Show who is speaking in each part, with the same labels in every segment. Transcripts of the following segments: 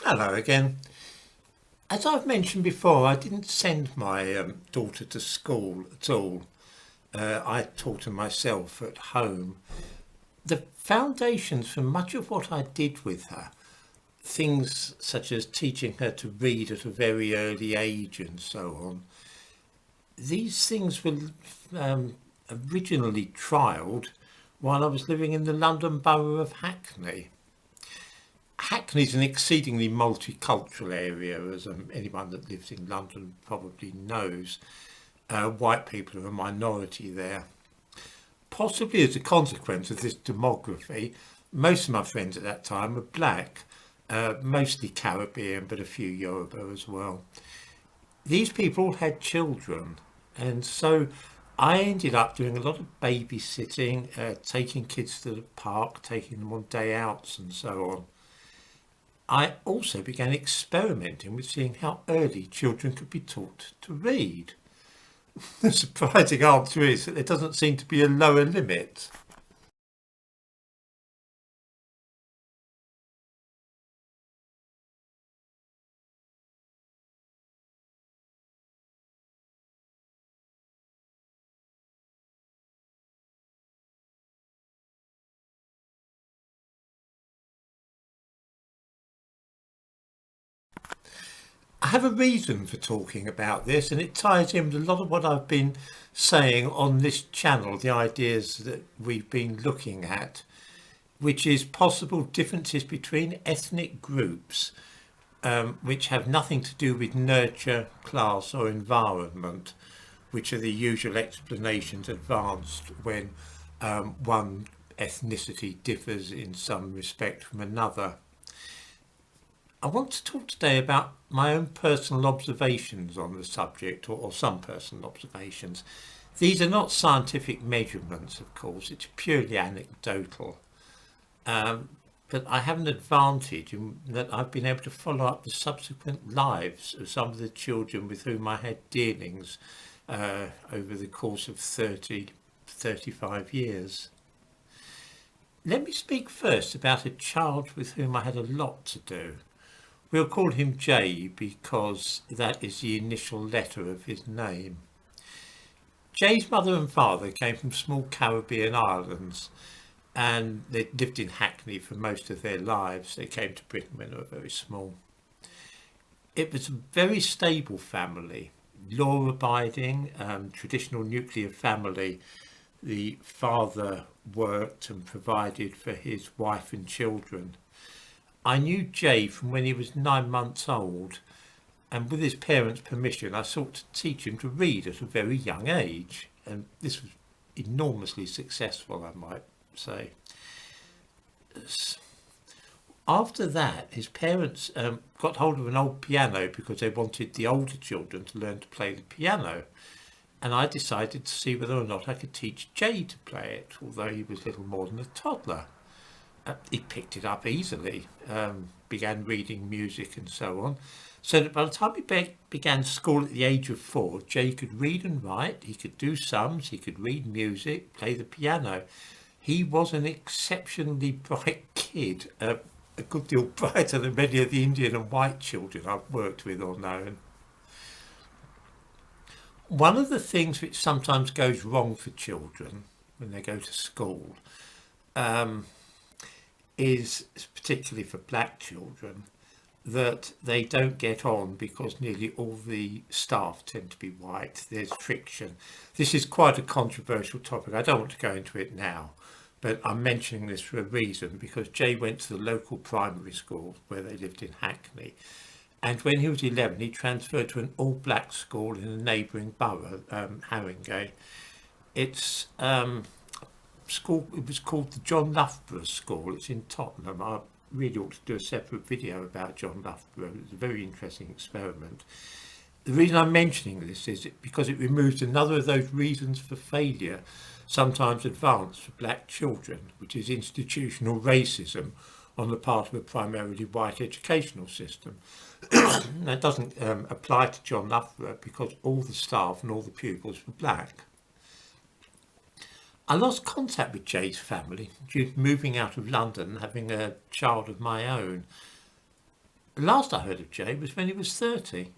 Speaker 1: Hello again. As I've mentioned before, I didn't send my daughter to school at all. I taught her myself at home. The foundations for much of what I did with her, things such as teaching her to read at a very early age and so on, these things were um, originally trialled while I was living in the London borough of Hackney. Hackney is an exceedingly multicultural area, as anyone that lives in London probably knows. White people are a minority there. Possibly as a consequence of this demography, most of my friends at that time were black, mostly Caribbean, but a few Yoruba as well. These people had children, and so I ended up doing a lot of babysitting, taking kids to the park, taking them on day outs and so on. I also began experimenting with seeing how early children could be taught to read. The surprising answer is that there doesn't seem to be a lower limit. I have a reason for talking about this, and it ties in with a lot of what I've been saying on this channel, the ideas that we've been looking at, which is possible differences between ethnic groups, which have nothing to do with nurture, class, or environment, which are the usual explanations advanced when one ethnicity differs in some respect from another. I want to talk today about my own personal observations on the subject, or some personal observations. These are not scientific measurements, of course, it's purely anecdotal. Um, but I have an advantage in that I've been able to follow up the subsequent lives of some of the children with whom I had dealings over the course of 30, 35 years. Let me speak first about a child with whom I had a lot to do. We'll call him J because that is the initial letter of his name. J's mother and father came from small Caribbean islands and they lived in Hackney for most of their lives. They came to Britain when they were very small. It was a very stable family, law-abiding, traditional nuclear family. The father worked and provided for his wife and children. I knew Jay from when he was 9 months old, and with his parents' permission, I sought to teach him to read at a very young age, and this was enormously successful, I might say. After that, his parents got hold of an old piano because they wanted the older children to learn to play the piano, and I decided to see whether or not I could teach Jay to play it, although he was little more than a toddler. He picked it up easily, began reading music and so on. So that by the time he began school at the age of 4, Jay could read and write, he could do sums, he could read music, play the piano. He was an exceptionally bright kid, a good deal brighter than many of the Indian and white children I've worked with or known. One of the things which sometimes goes wrong for children when they go to school um, is, particularly for black children, that they don't get on because nearly all the staff tend to be white. There's friction. This is quite a controversial topic. I don't want to go into it now, but I'm mentioning this for a reason because Jay went to the local primary school where they lived in Hackney. And when he was 11, he transferred to an all-black school in a neighbouring borough, Haringey. It's school. It was called the John Loughborough School. It's in Tottenham. I really ought to do a separate video about John Loughborough. It's a very interesting experiment. The reason I'm mentioning this is because it removes another of those reasons for failure, sometimes advanced for black children, which is institutional racism on the part of a primarily white educational system. That doesn't apply to John Loughborough because all the staff and all the pupils were black. I lost contact with Jay's family due to moving out of London and having a child of my own. The last I heard of Jay was when he was 30.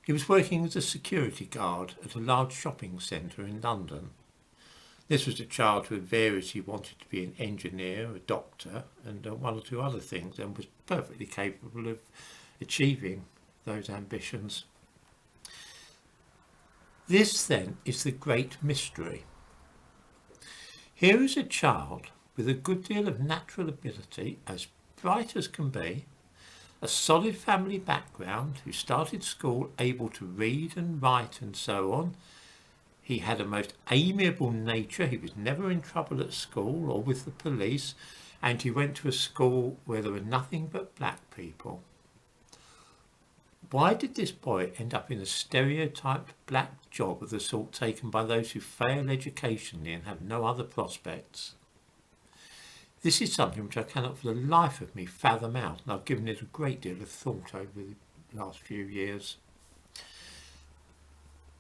Speaker 1: He was working as a security guard at a large shopping centre in London. This was a child who had variously wanted to be an engineer, a doctor, and one or two other things, and was perfectly capable of achieving those ambitions. This, then, is the great mystery. Here is a child with a good deal of natural ability, as bright as can be, a solid family background, who started school able to read and write and so on. He had a most amiable nature. He was never in trouble at school or with the police, and he went to a school where there were nothing but black people. Why did this boy end up in a stereotyped black job of the sort taken by those who fail educationally and have no other prospects? This is something which I cannot for the life of me fathom out, and I've given it a great deal of thought over the last few years.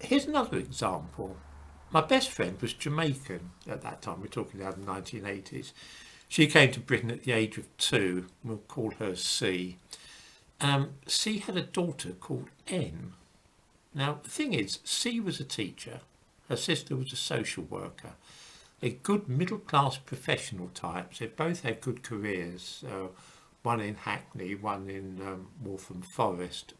Speaker 1: Here's another example. My best friend was Jamaican at that time. We're talking about the 1980s. She came to Britain at the age of 2. We'll call her C. C had a daughter called N. Now, the thing is, C was a teacher. Her sister was a social worker. A good middle-class professional types. They both had good careers. One in Hackney, one in Waltham Forest.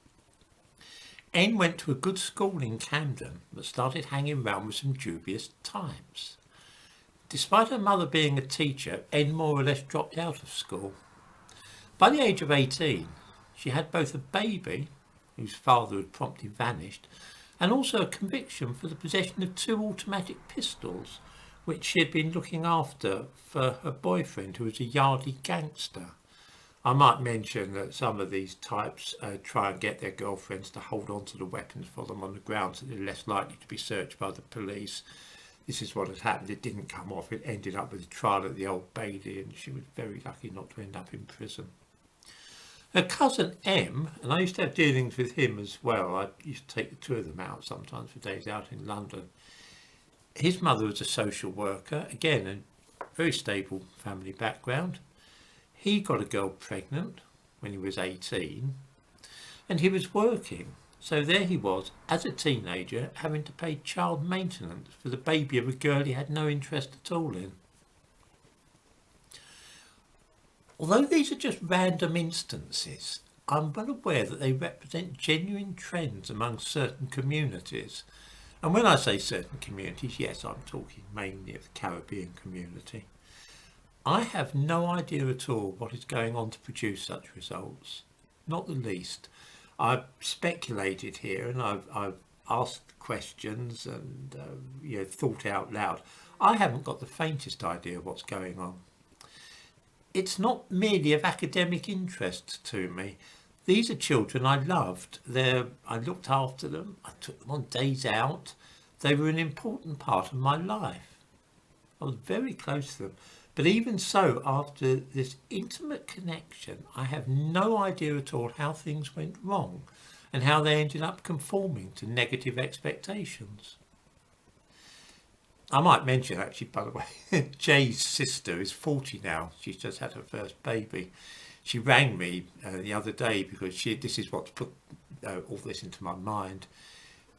Speaker 1: N went to a good school in Camden but started hanging round with some dubious types. Despite her mother being a teacher, N more or less dropped out of school. By the age of 18, she had both a baby, whose father had promptly vanished, and also a conviction for the possession of 2 automatic pistols, which she had been looking after for her boyfriend, who was a Yardie gangster. I might mention that some of these types try and get their girlfriends to hold on to the weapons for them on the grounds that they're less likely to be searched by the police. This is what had happened. It didn't come off. It ended up with a trial at the Old Bailey, and she was very lucky not to end up in prison. Her cousin M, and I used to have dealings with him as well. I used to take the 2 of them out sometimes for days out in London. His mother was a social worker, again, a very stable family background. He got a girl pregnant when he was 18, and he was working. So there he was, as a teenager, having to pay child maintenance for the baby of a girl he had no interest at all in. Although these are just random instances, I'm well aware that they represent genuine trends among certain communities. And when I say certain communities, yes, I'm talking mainly of the Caribbean community. I have no idea at all what is going on to produce such results, not the least. I've speculated here, and I've asked questions and thought out loud. I haven't got the faintest idea what's going on. It's not merely of academic interest to me. These are children I loved. I looked after them. I took them on days out. They were an important part of my life. I was very close to them. But even so, after this intimate connection, I have no idea at all how things went wrong and how they ended up conforming to negative expectations. I might mention, actually, by the way, Jay's sister is 40 now. She's just had her first baby. She rang me the other day because this is what's put all this into my mind.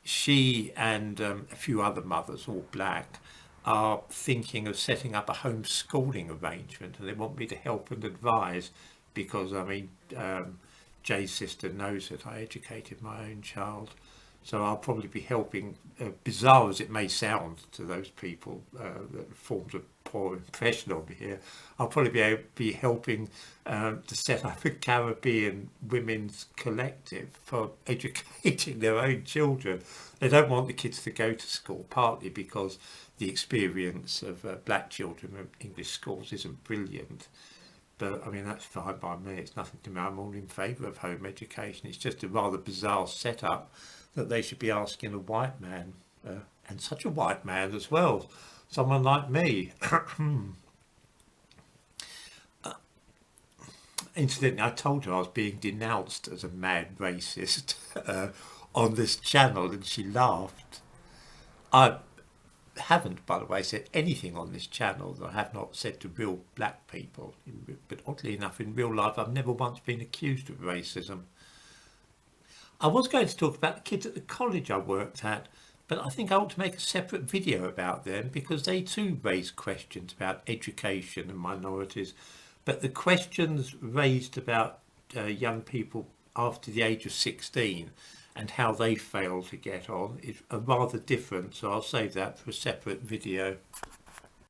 Speaker 1: She and a few other mothers, all black, are thinking of setting up a homeschooling arrangement, and they want me to help and advise because, Jay's sister knows that I educated my own child. So I'll probably be helping, bizarre as it may sound to those people that forms a poor impression on me here, I'll probably be helping to set up a Caribbean women's collective for educating their own children. They don't want the kids to go to school, partly because the experience of black children in English schools isn't brilliant. But that's fine by me. It's nothing to me. I'm all in favour of home education. It's just a rather bizarre setup that they should be asking a white man, and such a white man as well, someone like me. Incidentally, I told her I was being denounced as a mad racist on this channel, and she laughed. haven't, by the way, said anything on this channel that I have not said to real black people. But oddly enough, in real life, I've never once been accused of racism. I was going to talk about the kids at the college I worked at, but I think I ought to make a separate video about them because they too raise questions about education and minorities. But the questions raised about young people after the age of 16 and how they fail to get on is rather different, so I'll save that for a separate video.